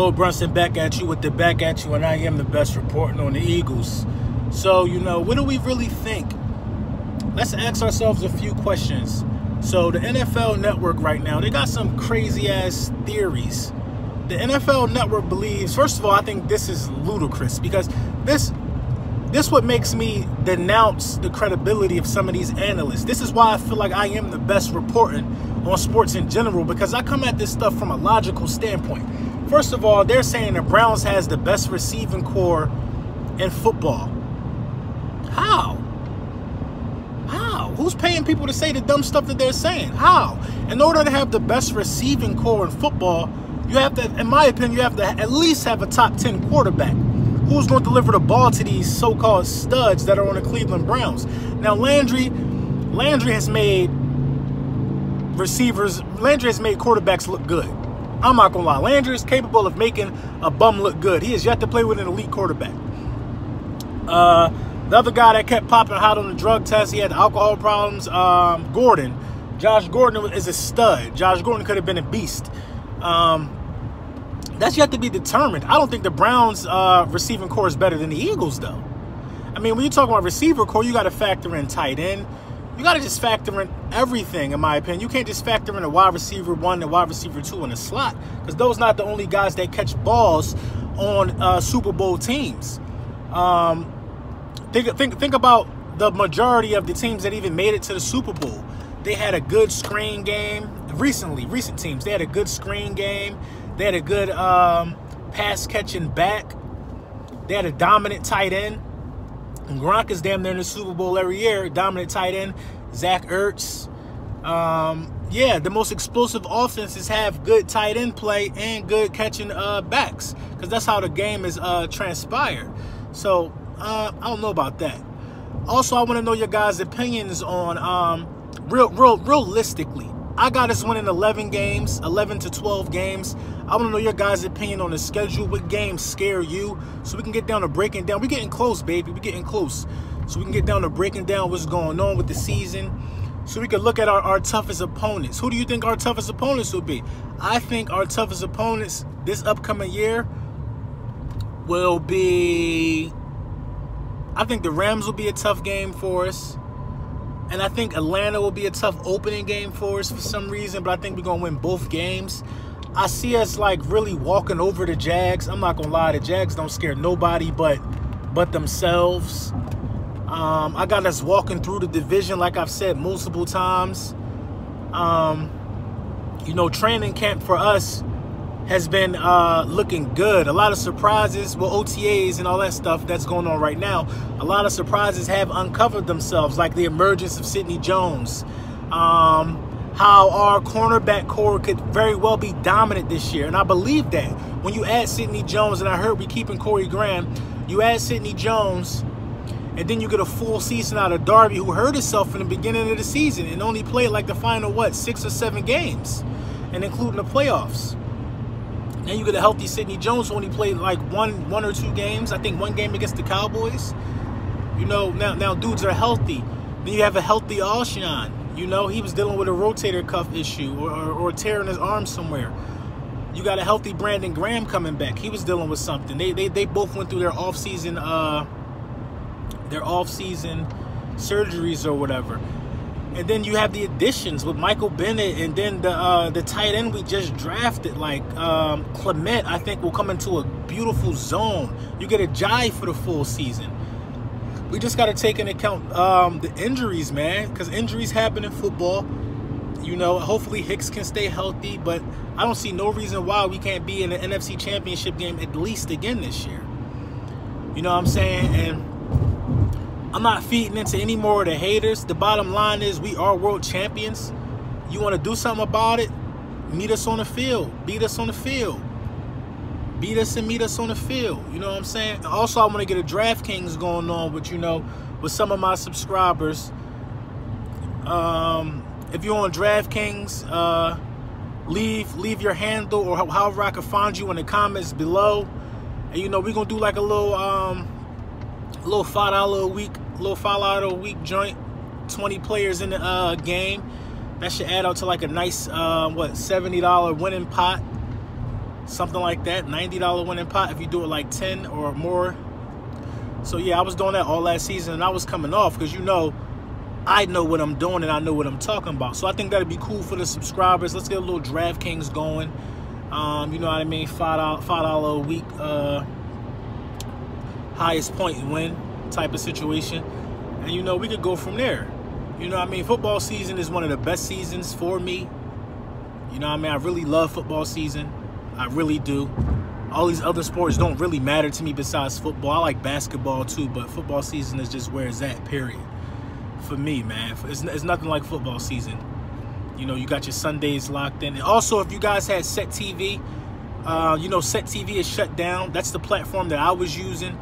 Joe Brunson back at you with the back at you, and I am the best reporting on the Eagles. So, what do we really think? Let's ask ourselves a few questions. So, the NFL Network right now, they got some crazy-ass theories. The NFL Network believes, first of all, I think this is ludicrous because this what makes me denounce the credibility of some of these analysts. This is why I feel like I am the best reporting on sports in general, because I come at this stuff from a logical standpoint. First of all, they're saying the Browns has the best receiving core in football. How? Who's paying people to say the dumb stuff that they're saying? How? In order to have the best receiving core in football, you have to, in my opinion, you have to at least have a top 10 quarterback. Who's going to deliver the ball to these so-called studs that are on the Cleveland Browns? Now, Landry has made quarterbacks look good. I'm not going to lie. Landry is capable of making a bum look good. He has yet to play with an elite quarterback. The other guy that kept popping hot on the drug test, he had alcohol problems, Gordon. Josh Gordon is a stud. Josh Gordon could have been a beast. That's yet to be determined. I don't think the Browns' receiving core is better than the Eagles, though. I mean, when you talk about receiver core, you got to factor in tight end. You got to just factor in everything, in my opinion. You can't just factor in a wide receiver 1 and wide receiver 2 in the slot, because those are not the only guys that catch balls on Super Bowl teams. Think about the majority of the teams that even made it to the Super Bowl. They had a good screen game. Recent teams, they had a good screen game. They had a good pass-catching back. They had a dominant tight end. And Gronk is damn near in the Super Bowl every year. Dominant tight end. Zach Ertz. The most explosive offenses have good tight end play and good catching backs, because that's how the game is transpired. So, I don't know about that. Also, I want to know your guys' opinions on realistically. I got us winning 11 to 12 games. I want to know your guys' opinion on the schedule. What games scare you? So we can get down to breaking down. We're getting close, baby. We're getting close. So we can get down to breaking down what's going on with the season. So we can look at our toughest opponents. Who do you think our toughest opponents will be? I think our toughest opponents this upcoming year will be... I think the Rams will be a tough game for us. And I think Atlanta will be a tough opening game for us for some reason, but I think we're going to win both games. I see us like really walking over the Jags. I'm not going to lie, the Jags don't scare nobody but themselves. I got us walking through the division like I've said multiple times. Training camp for us has been looking good. A lot of surprises, OTAs and all that stuff that's going on right now. A lot of surprises have uncovered themselves, like the emergence of Sidney Jones. How our cornerback core could very well be dominant this year. And I believe that. When you add Sidney Jones, and I heard we keeping Corey Graham, you add Sidney Jones, and then you get a full season out of Darby, who hurt himself in the beginning of the season and only played like the final, 6 or 7 games, and including the playoffs. Then you get a healthy Sidney Jones who only played like one or 2 games. I think 1 game against the Cowboys. Now dudes are healthy. Then you have a healthy Alshon. He was dealing with a rotator cuff issue or tearing his arm somewhere. You got a healthy Brandon Graham coming back. He was dealing with something. They both went through their off-season surgeries or whatever. And then you have the additions with Michael Bennett, and then the tight end we just drafted, like Clement, I think will come into a beautiful zone. You get a Jai for the full season. We just got to take into account the injuries, man, because injuries happen in football. Hopefully Hicks can stay healthy, but I don't see no reason why we can't be in the NFC Championship game at least again this year. You know what I'm saying? And I'm not feeding into any more of the haters. The bottom line is we are world champions. You want to do something about it? Meet us on the field. Beat us on the field. Beat us and meet us on the field. You know what I'm saying? Also, I want to get a DraftKings going on with, with some of my subscribers. If you're on DraftKings, leave your handle or however I can find you in the comments below. And, we're going to do like a little $5 a week joint. 20 players in the game. That should add up to like a nice, $70 winning pot. something like that. $90 winning pot if you do it like 10 or more. So yeah, I was doing that all last season, and I was coming off because, you know, I know what I'm doing and I know what I'm talking about. So I think that'd be cool for the subscribers. Let's get a little DraftKings going. You know what I mean? $5 a week, highest point win type of situation. And, you know, we could go from there. You know what I mean? Football season is one of the best seasons for me. You know what I mean? I really love football season. I really do. All these other sports don't really matter to me besides football. I like basketball too, but football season is just where it's at, period. For me, man. It's nothing like football season. You know, you got your Sundays locked in. And also, if you guys had Set TV, you know, Set TV is shut down. That's the platform that I was using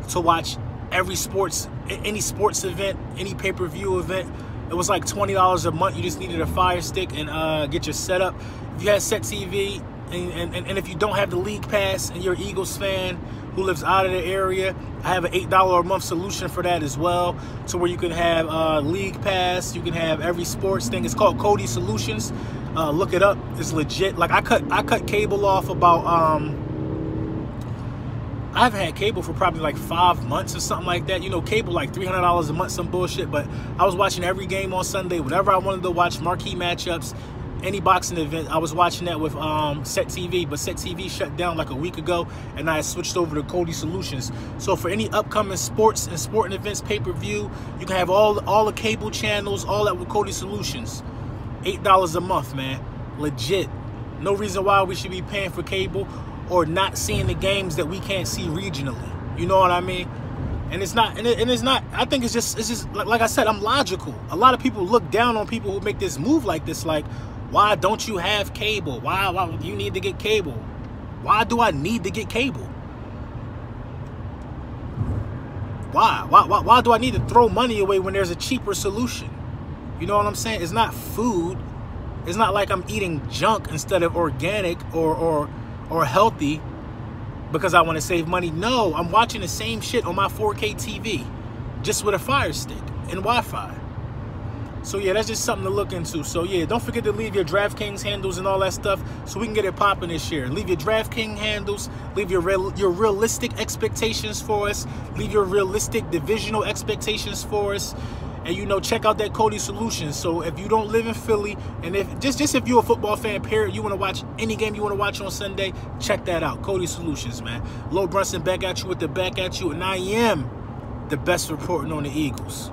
to watch every sports, any sports event, any pay-per-view event. It was like $20 a month. You just needed a Fire Stick and get your setup. If you had Set TV, and if you don't have the League Pass and you're an Eagles fan who lives out of the area, I have an $8 a month solution for that as well, to where you can have League Pass, you can have every sports thing. It's called Kodi Solutions. Look it up. It's legit. Like I cut cable off about I've had cable for probably like 5 months or something like that. You know, cable like $300 a month, some bullshit. But I was watching every game on Sunday, whatever I wanted to watch, marquee matchups, any boxing event. I was watching that with Set TV, but Set TV shut down like a week ago, and I switched over to Kodi Solutions. So for any upcoming sports and sporting events, pay-per-view, you can have all the cable channels, all that with Kodi Solutions. $8 a month, man. Legit. No reason why we should be paying for cable or not seeing the games that we can't see regionally. You know what I mean? And it's not, and it's not, I think it's just like I said, I'm logical. A lot of people look down on people who make this move like this, like, why don't you have cable? Why you need to get cable? Why do I need to get cable? Why do I need to throw money away when there's a cheaper solution? You know what I'm saying? It's not food. It's not like I'm eating junk instead of organic or healthy because I want to save money. No, I'm watching the same shit on my 4K TV, just with a Fire Stick and Wi-Fi. So yeah, that's just something to look into. So yeah, don't forget to leave your DraftKings handles and all that stuff so we can get it popping this year. Leave your DraftKings handles, leave your realistic expectations for us, leave your realistic divisional expectations for us. And, you know, check out that Kodi Solutions. So if you don't live in Philly, and if just if you're a football fan, period, you want to watch any game you want to watch on Sunday, check that out. Kodi Solutions, man. Low Brunson back at you with the back at you, and I am the best reporting on the Eagles.